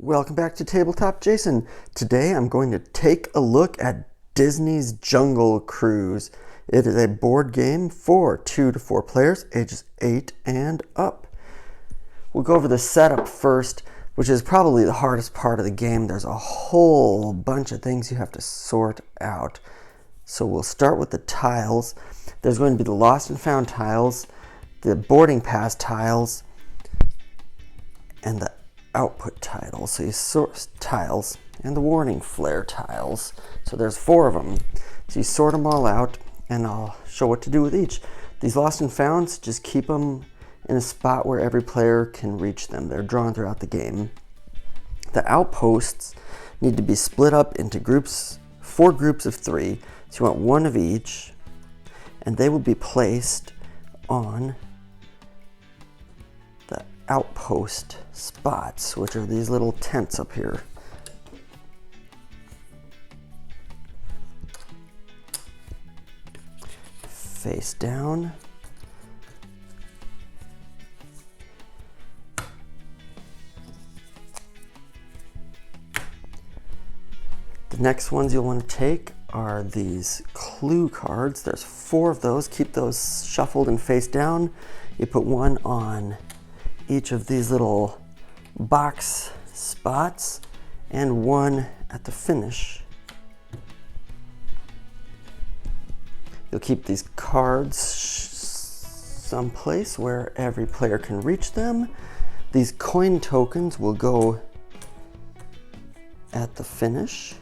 Welcome back to Tabletop Jason. Today I'm going to take a look at Disney's Jungle Cruise. It is a board game for 2 to 4 players, ages 8 and up. We'll go over the setup first, which is probably the hardest part of the game. There's a whole bunch of things you have to sort out. So we'll start with the tiles. There's going to be the lost and found tiles, the boarding pass tiles, and the output tiles. So you sort tiles and the warning flare tiles. So there's 4 of them. So you sort them all out, and I'll show what to do with each. These lost and founds, just keep them in a spot where every player can reach them. They're drawn throughout the game. The outposts need to be split up into groups, 4 groups of 3. So you want 1 of each, and they will be placed on the outpost spots, which are these little tents up here. Face down. The next ones you'll want to take are these clue cards. There's 4 of those. Keep those shuffled and face down. You put 1 on each of these little box spots and 1 at the finish. You'll keep these cards someplace where every player can reach them. These coin tokens will go at the finish.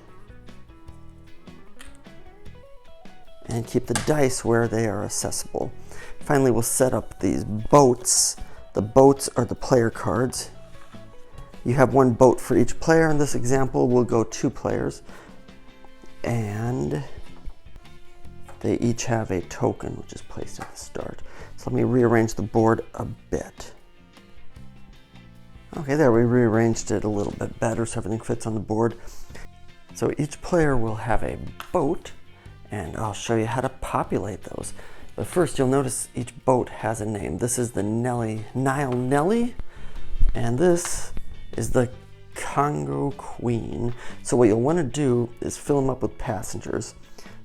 And keep the dice where they are accessible. Finally, we'll set up these boats. The boats are the player cards. You have 1 boat for each player. In this example, we'll go 2 players. And they each have a token, which is placed at the start. So let me rearrange the board a bit. Okay, there, we rearranged it a little bit better so everything fits on the board. So each player will have a boat, and I'll show you how to populate those. But first, you'll notice each boat has a name. This is the Nile Nelly, and this is the Congo Queen. So what you'll want to do is fill them up with passengers.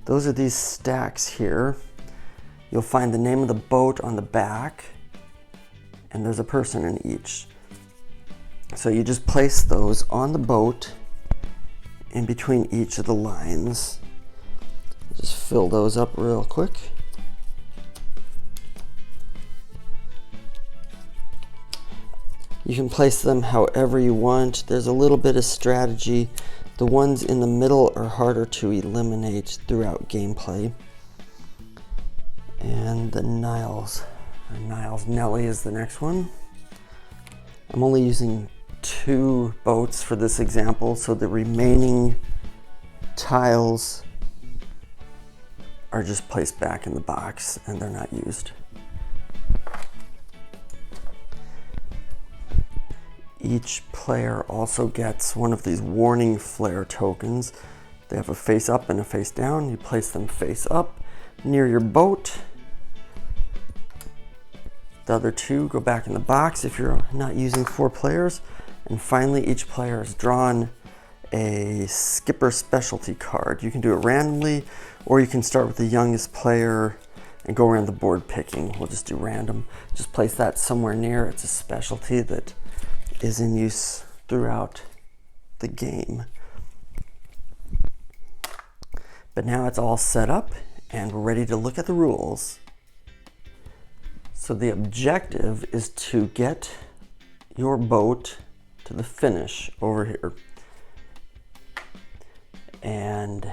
Those are these stacks here. You'll find the name of the boat on the back, and there's a person in each. So you just place those on the boat in between each of the lines. Just fill those up real quick. You can place them however you want. There's a little bit of strategy. The ones in the middle are harder to eliminate throughout gameplay. And the Niles Nelly is the next one. I'm only using 2 boats for this example, so the remaining tiles are just placed back in the box and they're not used. Each player also gets 1 of these warning flare tokens. They have a face up and a face down. You place them face up near your boat. The other 2 go back in the box if you're not using 4 players. And finally, each player has drawn a skipper specialty card. You can do it randomly, or you can start with the youngest player and go around the board picking. We'll just do random. Just place that somewhere near. It's a specialty that is in use throughout the game. But now it's all set up and we're ready to look at the rules. So the objective is to get your boat to the finish over here. And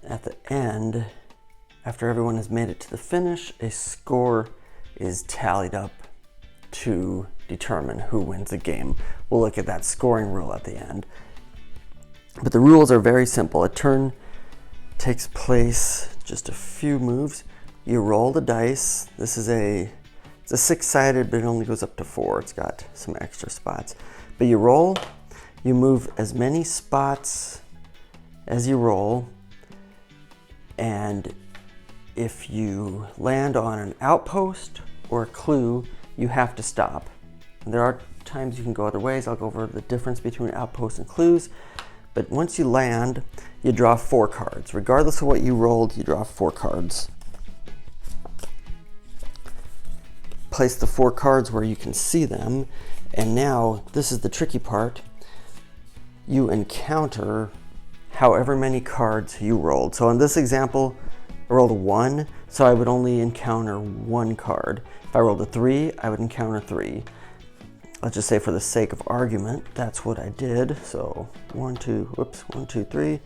at the end, after everyone has made it to the finish, a score is tallied up to determine who wins the game. We'll look at that scoring rule at the end. But the rules are very simple. A turn takes place just a few moves. You roll the dice. It's a 6-sided, but it only goes up to 4. It's got some extra spots. But you roll, you move as many spots as you roll, and if you land on an outpost or a clue, you have to stop. And there are times you can go other ways. I'll go over the difference between outposts and clues. But once you land, you draw 4 cards. Regardless of what you rolled, you draw 4 cards. Place the 4 cards where you can see them. And now, this is the tricky part. You encounter however many cards you rolled. So in this example, I rolled a 1, so I would only encounter 1 card. If I rolled a 3, I would encounter 3. Let's just say for the sake of argument, that's what I did. So 1, 2, 3.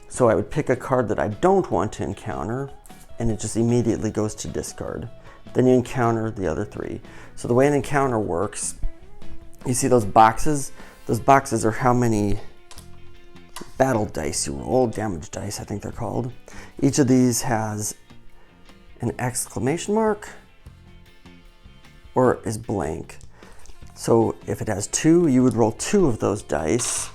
So I would pick a card that I don't want to encounter, and it just immediately goes to discard. Then you encounter the other 3. So the way an encounter works, you see those boxes? Those boxes are how many battle dice you roll, damage dice I think they're called. Each of these has an exclamation mark or is blank. So if it has 2, you would roll 2 of those dice,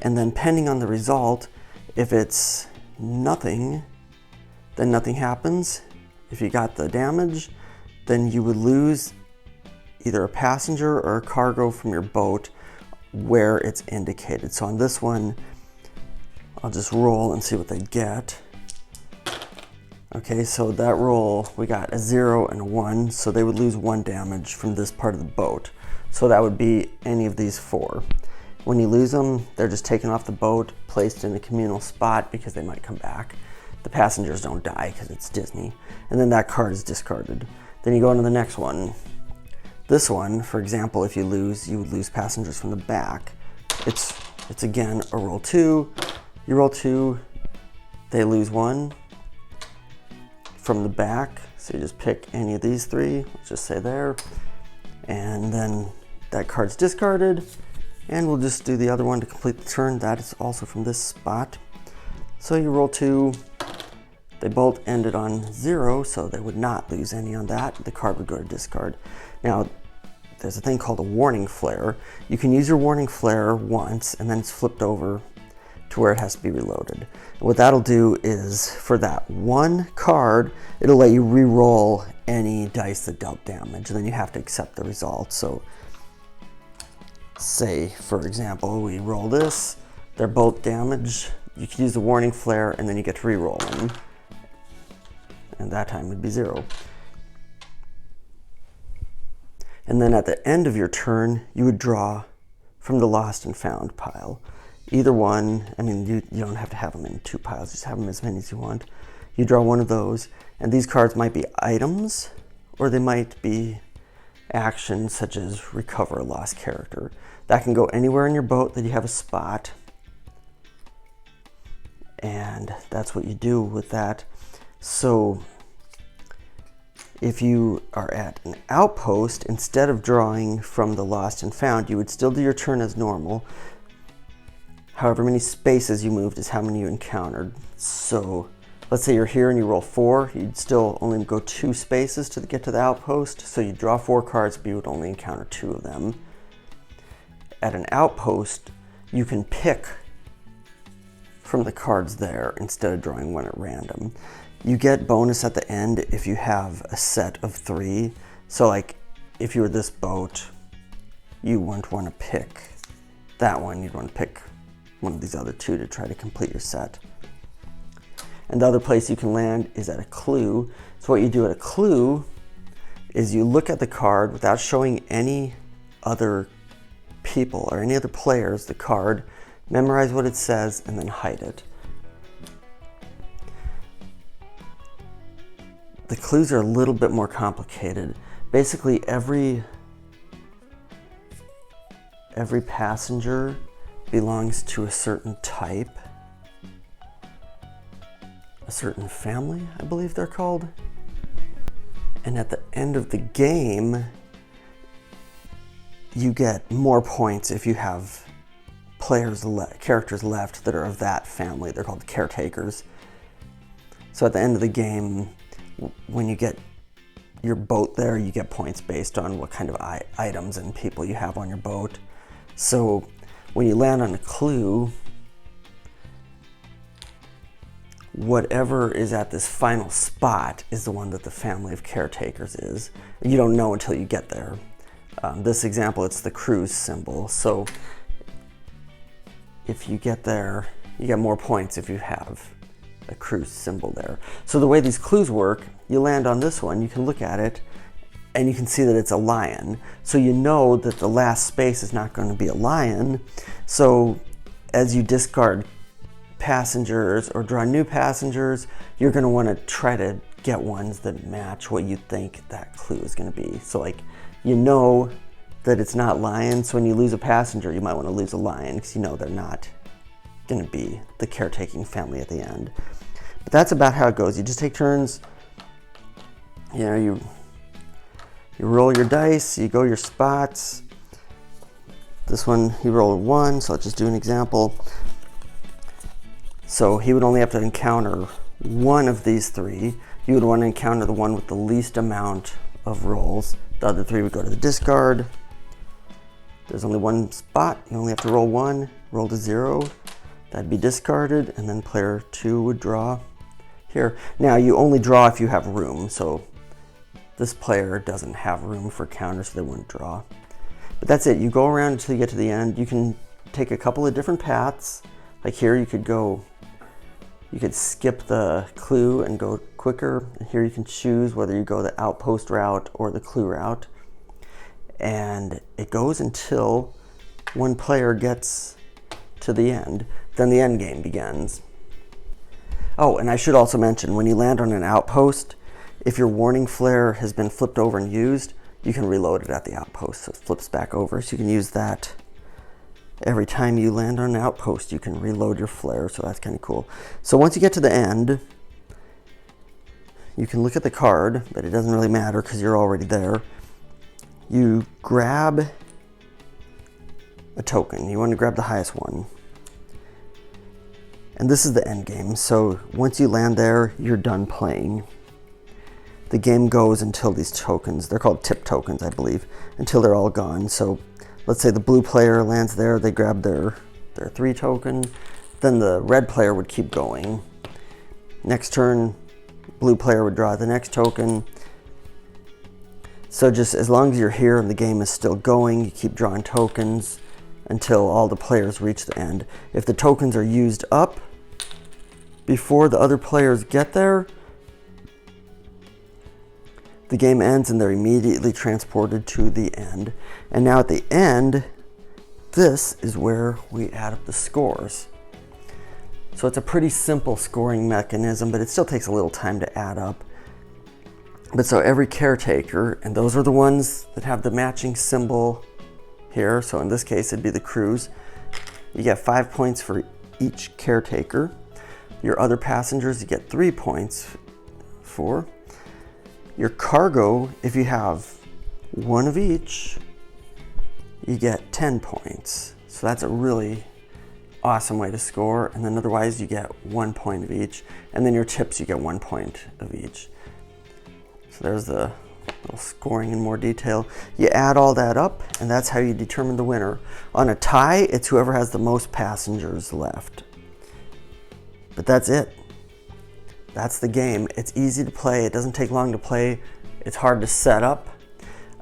and then depending on the result, if it's nothing, then nothing happens. If you got the damage, then you would lose either a passenger or a cargo from your boat where it's indicated. So on this one, I'll just roll and see what they get. Okay, so that roll, we got a 0 and a 1, so they would lose 1 damage from this part of the boat. So that would be any of these 4. When you lose them, they're just taken off the boat, placed in a communal spot because they might come back. The passengers don't die because it's Disney. And then that card is discarded. Then you go on to the next one. This one, for example, if you lose, you would lose passengers from the back. It's again a roll 2. You roll 2, they lose 1 from the back. So you just pick any of these 3, let's just say there. And then that card's discarded. And we'll just do the other one to complete the turn. That is also from this spot. So you roll 2, they both ended on 0, so they would not lose any on that. The card would go to discard. Now, there's a thing called a warning flare. You can use your warning flare once, and then it's flipped over to where it has to be reloaded. And what that'll do is, for that 1 card, it'll let you re-roll any dice that dealt damage, and then you have to accept the result. So, say, for example, we roll this, they're both damaged. You can use the warning flare, and then you get to re-roll them. And that time would be 0. And then at the end of your turn, you would draw from the lost and found pile. Either one, I mean, you don't have to have them in 2 piles, just have them as many as you want. You draw one of those, and these cards might be items, or they might be actions such as recover a lost character. That can go anywhere in your boat that you have a spot, and that's what you do with that. So if you are at an outpost, instead of drawing from the lost and found, you would still do your turn as normal. However many spaces you moved is how many you encountered. So let's say you're here and you roll 4, you'd still only go 2 spaces to get to the outpost. So you draw 4 cards, but you would only encounter 2 of them. At an outpost, you can pick from the cards there instead of drawing one at random. You get bonus at the end if you have a set of 3. So like if you were this boat, you wouldn't want to pick that one. You'd want to pick one of these other 2 to try to complete your set. And the other place you can land is at a clue. So what you do at a clue is you look at the card without showing any other people or any other players the card, memorize what it says, and then hide it. The clues are a little bit more complicated. Basically, every passenger belongs to a certain type, a certain family, I believe they're called. And at the end of the game, you get more points if you have characters left that are of that family. They're called caretakers. So at the end of the game, when you get your boat there, you get points based on what kind of items and people you have on your boat. So when you land on a clue, whatever is at this final spot is the one that the family of caretakers is. You don't know until you get there. This example, it's the cruise symbol. So if you get there, you get more points if you have a cruise symbol there. So the way these clues work, you land on this one, you can look at it, and you can see that it's a lion. So you know that the last space is not going to be a lion. So as you discard passengers or draw new passengers, you're going to want to try to get ones that match what you think that clue is going to be. So like, you know that it's not lion, so when you lose a passenger, you might want to lose a lion because you know they're not going to be the caretaking family at the end. But that's about how it goes. You just take turns. You know, you roll your dice, you go your spots. This one, he rolled 1, so I'll just do an example. So he would only have to encounter one of these 3. You would want to encounter the one with the least amount of rolls. The other 3 would go to the discard. There's only one spot. You only have to roll 1, roll to 0. That'd be discarded, and then player 2 would draw here. Now, you only draw if you have room, so this player doesn't have room for counters, so they wouldn't draw. But that's it. You go around until you get to the end. You can take a couple of different paths. Like here, you could skip the clue and go quicker. And here you can choose whether you go the outpost route or the clue route. And it goes until one player gets to the end. Then the end game begins. Oh, and I should also mention, when you land on an outpost, if your warning flare has been flipped over and used, you can reload it at the outpost, so it flips back over. So you can use that every time you land on an outpost. You can reload your flare, so that's kind of cool. So once you get to the end, you can look at the card, but it doesn't really matter because you're already there. You grab a token. You want to grab the highest one. And this is the end game. So once you land there, you're done playing. The game goes until these tokens, they're called tip tokens, I believe, until they're all gone. So let's say the blue player lands there, they grab their 3 token, then the red player would keep going. Next turn, blue player would draw the next token. So just as long as you're here and the game is still going, you keep drawing tokens until all the players reach the end. If the tokens are used up before the other players get there, the game ends and they're immediately transported to the end. And now at the end, this is where we add up the scores. So it's a pretty simple scoring mechanism, but it still takes a little time to add up. But so every caretaker, and those are the ones that have the matching symbol here. So in this case, it'd be the cruise. You get 5 points for each caretaker. Your other passengers, you get 3 points for. Your cargo, if you have one of each, you get 10 points. So that's a really awesome way to score. And then otherwise you get 1 point of each. And then your tips, you get 1 point of each. So there's the little scoring in more detail. You add all that up, and that's how you determine the winner. On a tie, it's whoever has the most passengers left. But that's it. That's the game. It's easy to play. It doesn't take long to play. It's hard to set up.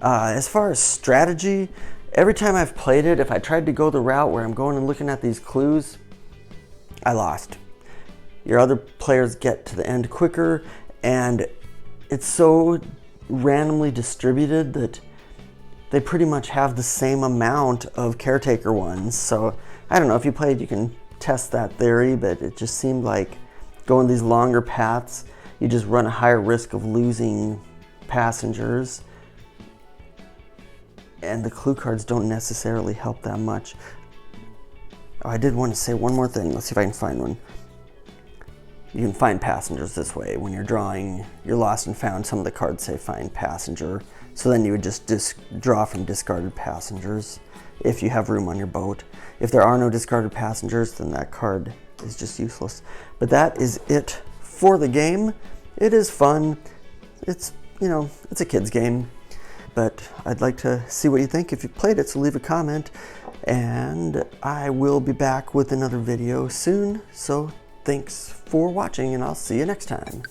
As far as strategy, every time I've played it, if I tried to go the route where I'm going and looking at these clues, I lost. Your other players get to the end quicker, and it's so randomly distributed that they pretty much have the same amount of caretaker ones. So I don't know, if you played, you can test that theory, but it just seemed like going these longer paths, you just run a higher risk of losing passengers, and the clue cards don't necessarily help that much. Oh, I did want to say one more thing. Let's see if I can find one. You can find passengers this way. When you're drawing your lost and found, some of the cards say find passenger. So then you would just draw from discarded passengers if you have room on your boat. If there are no discarded passengers, then that card is just useless. But that is it for the game. It is fun. It's, you know, it's a kid's game. But I'd like to see what you think if you played it, so leave a comment. And I will be back with another video soon. So thanks for watching, and I'll see you next time.